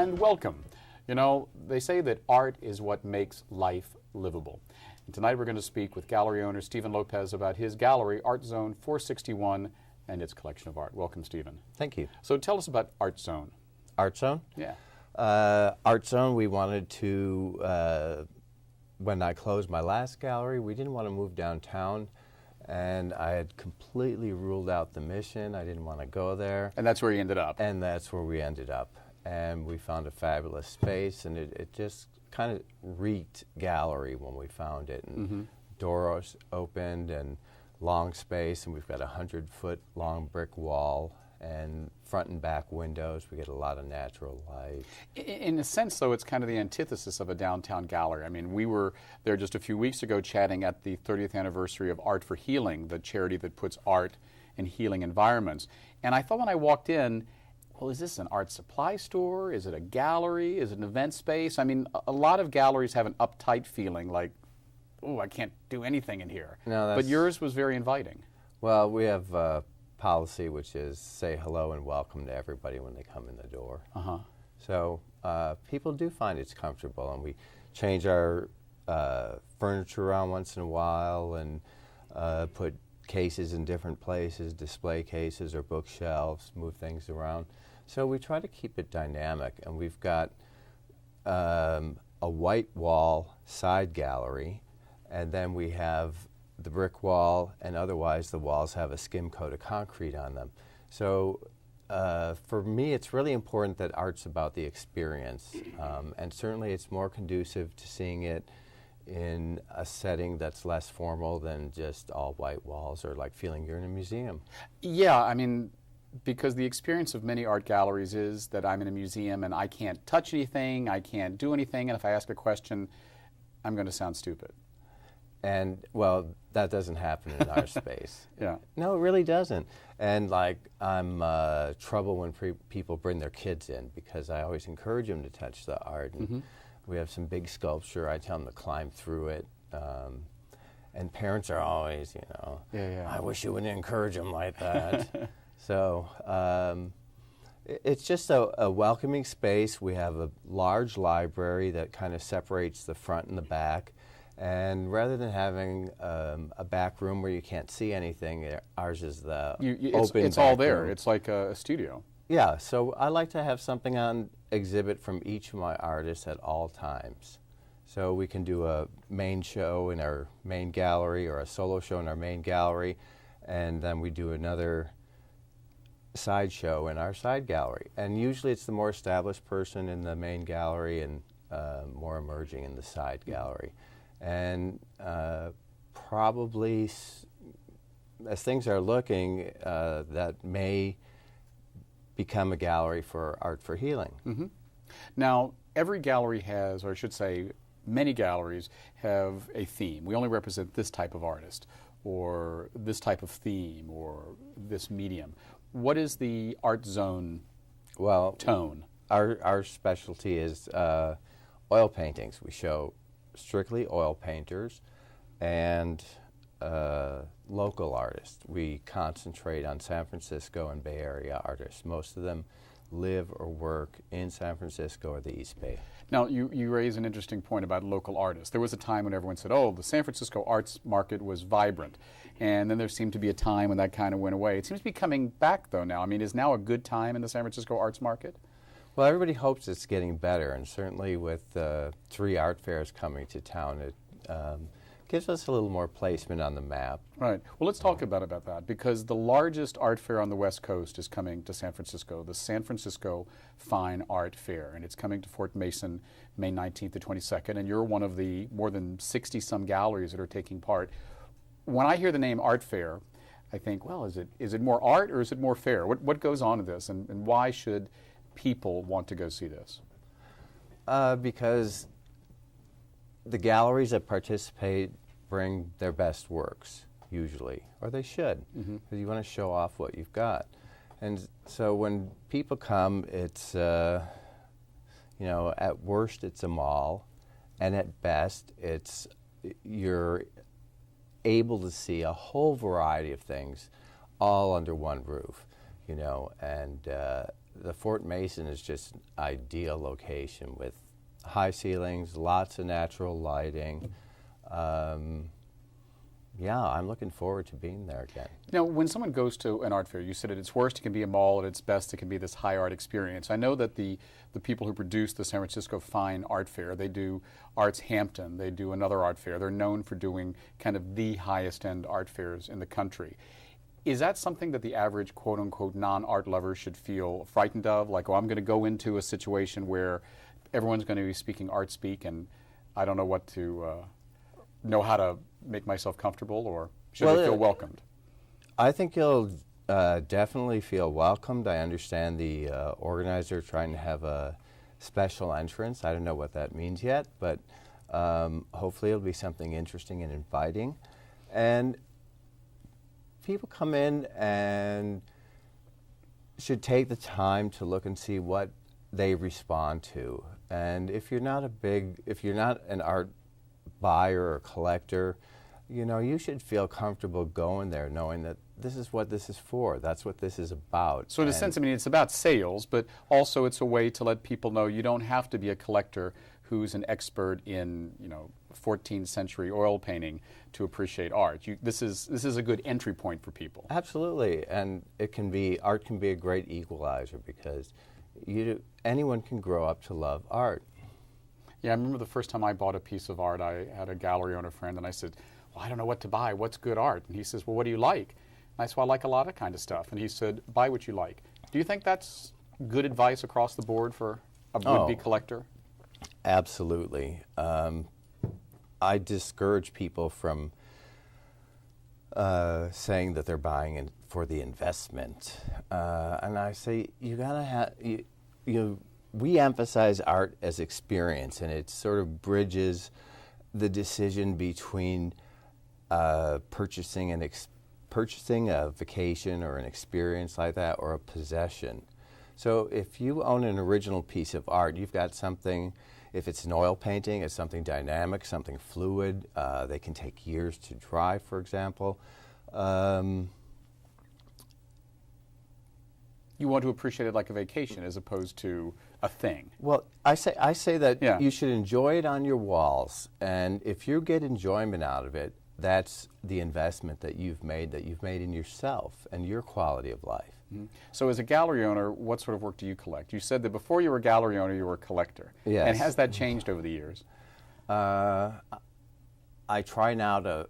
and welcome. You know, they say that art is what makes life livable. And tonight we're going to speak with gallery owner Steven Lopez about his gallery, Art Zone 461, and its collection of art. Welcome, Steven. Thank you. So tell us about Art Zone. Art Zone? Yeah. Art Zone, we wanted to, when I closed my last gallery, we didn't want to move downtown, and I had completely ruled out the Mission. I didn't want to go there. And that's where you ended up. And that's where we ended up. And we found a fabulous space, and it just kind of reeked gallery when we found it. And doors opened and long space, and we've got a 100-foot long brick wall and front and back windows. We get a lot of natural light. In a sense, though, it's kind of the antithesis of a downtown gallery. I mean, we were there just a few weeks ago chatting at the 30th anniversary of Art for Healing, the charity that puts art in healing environments. And I thought when I walked in, well, is this an art supply store? Is it a gallery? Is it an event space? I mean, a lot of galleries have an uptight feeling like, oh, I can't do anything in here. No, but yours was very inviting. Well, we have a policy which is say hello and welcome to everybody when they come in the door. So people do find it's comfortable, and we change our furniture around once in a while and put cases in different places, display cases or bookshelves, move things around. So we try to keep it dynamic, and we've got a white wall side gallery, and then we have the brick wall, and otherwise the walls have a skim coat of concrete on them. So for me, it's really important that art's about the experience, and certainly it's more conducive to seeing it in a setting that's less formal than just all white walls, or like feeling you're in a museum. Yeah, I mean, because the experience of many art galleries is that I'm in a museum and I can't touch anything, I can't do anything, and if I ask a question, I'm going to sound stupid. And, well, that doesn't happen in our space. Yeah. No, it really doesn't. And, like, I'm trouble when people bring their kids in, because I always encourage them to touch the art. And we have some big sculpture. I tell them to climb through it. And parents are always, you know, I wish you wouldn't encourage them like that. So it's just a welcoming space. We have a large library that kind of separates the front and the back. And rather than having a back room where you can't see anything, ours is the open It's all there. room. It's like a studio. Yeah, so I like to have something on exhibit from each of my artists at all times. So we can do a main show in our main gallery or a solo show in our main gallery, and then we do another side show in our side gallery. And usually it's the more established person in the main gallery and more emerging in the side gallery. And probably, as things are looking, that may become a gallery for Art for Healing. Now, every gallery has, or I should say, many galleries have a theme. We only represent this type of artist, or this type of theme, or this medium. What is the Art Zone tone? Our specialty is oil paintings. We show strictly oil painters and local artists. We concentrate on San Francisco and Bay Area artists. Most of them live or work in San Francisco or the East Bay. Now, you raise an interesting point about local artists. There was a time when everyone said, oh, the San Francisco arts market was vibrant. And then there seemed to be a time when that kind of went away. It seems to be coming back, though, now. I mean, is now a good time in the San Francisco arts market? Well, everybody hopes it's getting better, and certainly with 3 art fairs coming to town, it gives us a little more placement on the map. Right. Well, let's talk about that, because the largest art fair on the West Coast is coming to San Francisco, the San Francisco Fine Art Fair, and it's coming to Fort Mason May 19th to 22nd, and you're one of the more than 60-some galleries that are taking part. When I hear the name art fair, I think, well, is it more art or is it more fair? What goes on in this, and why should people want to go see this? Because the galleries that participate bring their best works, usually, or they should, because you want to show off what you've got. And so when people come, it's, you know, at worst it's a mall, and at best you're able to see a whole variety of things all under one roof, you know, and the Fort Mason is just an ideal location with high ceilings, lots of natural lighting. Yeah, I'm looking forward to being there again. Now, when someone goes to an art fair, you said at its worst it can be a mall, at its best it can be this high art experience. I know that the people who produce the San Francisco Fine Art Fair, they do Arts Hampton, they do another art fair. They're known for doing kind of the highest end art fairs in the country. Is that something that the average quote-unquote non-art lover should feel frightened of? Like, oh, I'm going to go into a situation where everyone's going to be speaking art speak and I don't know what to know how to make myself comfortable, or should I feel welcomed? I think you'll definitely feel welcomed. I understand the organizer trying to have a special entrance. I don't know what that means yet, but hopefully it'll be something interesting and inviting. And people come in and should take the time to look and see what they respond to. And if you're not an art buyer or collector, you know, you should feel comfortable going there knowing that this is what this is for. That's what this is about. So in a sense, I mean, it's about sales, but also it's a way to let people know you don't have to be a collector who's an expert in, you know, 14th century oil painting to appreciate art. This is a good entry point for people. Absolutely, and art can be a great equalizer because anyone can grow up to love art. Yeah, I remember the first time I bought a piece of art, I had a gallery owner friend, and I said, well, I don't know what to buy. What's good art? And he says, well, what do you like? And I said, well, I like a lot of kind of stuff. And he said, buy what you like. Do you think that's good advice across the board for a would-be collector? Absolutely. I discourage people from saying that they're buying for the investment. And I say, you gotta have, we emphasize art as experience, and it sort of bridges the decision between purchasing a vacation or an experience like that or a possession. So if you own an original piece of art, you've got something. If it's an oil painting, it's something dynamic, something fluid. They can take years to dry, for example. You want to appreciate it like a vacation as opposed to a thing. Well, I say that you should enjoy it on your walls, and if you get enjoyment out of it, that's the investment that you've made in yourself and your quality of life. Mm-hmm. So as a gallery owner, what sort of work do you collect? You said that before you were a gallery owner, you were a collector. Yes. And has that changed over the years? I try now to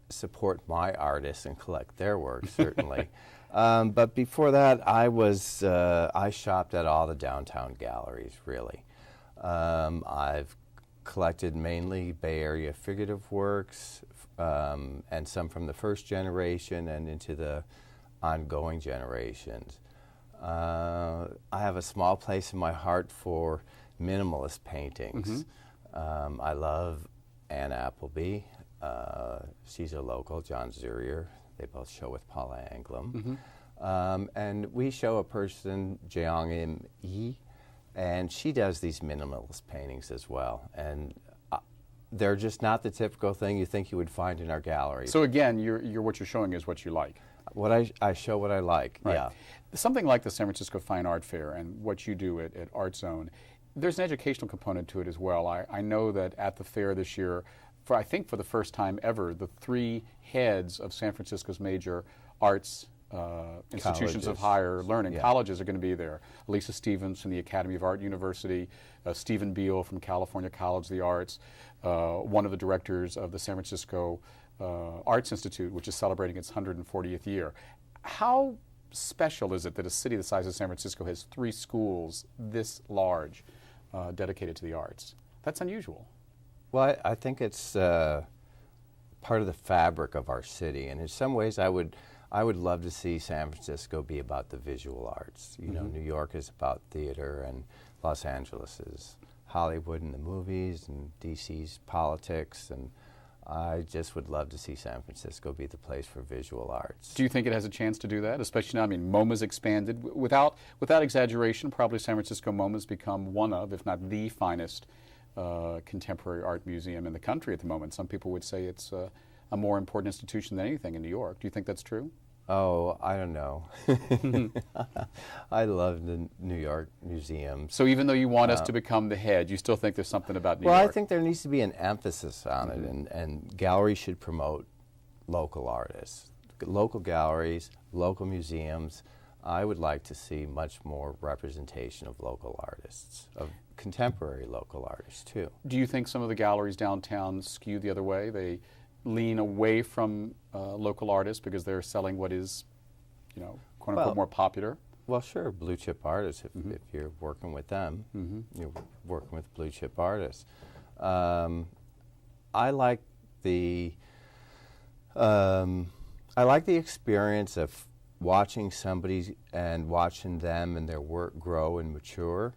support my artists and collect their work, certainly. But before that, I shopped at all the downtown galleries, really. I've collected mainly Bay Area figurative works, and some from the first generation and into the ongoing generations. I have a small place in my heart for minimalist paintings. Mm-hmm. I love Anne Appleby. She's a local, John Zurier. They both show with Paula Anglum. Mm-hmm. And we show a person, Jeong Im Yi, and she does these minimalist paintings as well. And they're just not the typical thing you think you would find in our gallery. So again, what you're showing is what you like. I show what I like, right. Yeah. Something like the San Francisco Fine Art Fair and what you do at Art Zone, there's an educational component to it as well. I know that at the fair this year, I think for the first time ever, the 3 heads of San Francisco's major arts institutions of higher learning, colleges, are going to be there. Elisa Stevens from the Academy of Art University, Stephen Beal from California College of the Arts, one of the directors of the San Francisco Arts Institute, which is celebrating its 140th year. How special is it that a city the size of San Francisco has 3 schools this large dedicated to the arts? That's unusual. Well, I think it's part of the fabric of our city, and in some ways I would love to see San Francisco be about the visual arts. You know, New York is about theater, and Los Angeles is Hollywood and the movies, and DC's politics, and I just would love to see San Francisco be the place for visual arts. Do you think it has a chance to do that, especially now? I mean, MoMA's expanded. Without exaggeration, probably San Francisco MoMA's become one of, if not the finest contemporary art museum in the country at the moment. Some people would say it's a more important institution than anything in New York. Do you think that's true? Oh, I don't know. I love the New York museums. So even though you want us to become the head, you still think there's something about New York? Well, I think there needs to be an emphasis on it, and galleries should promote local artists, local galleries, local museums. I would like to see much more representation of local artists, of contemporary local artists too. Do you think some of the galleries downtown skew the other way? They lean away from local artists because they're selling what is, you know, quote unquote, more popular? Well, sure, blue chip artists. If you're working with them, you're working with blue chip artists. I like the experience of watching somebody and watching them and their work grow and mature.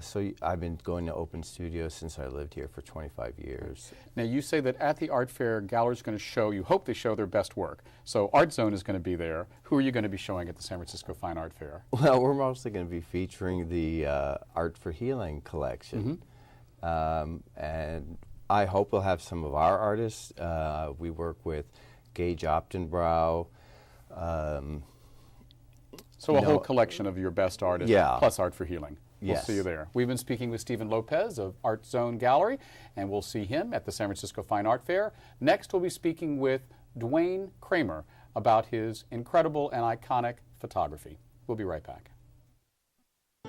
So I've been going to open studios since I lived here for 25 years. Now you say that at the art fair, galleries are going to show, you hope they show their best work. So Art Zone is going to be there. Who are you going to be showing at the San Francisco Fine Art Fair? Well, we're mostly going to be featuring the Art for Healing collection. And I hope we'll have some of our artists. We work with Gage Optenbrow. So a whole collection of your best artists, plus Art for Healing. We'll see you there. We've been speaking with Steven Lopez of Art Zone Gallery, and we'll see him at the San Francisco Fine Art Fair. Next, we'll be speaking with Dwayne Kramer about his incredible and iconic photography. We'll be right back.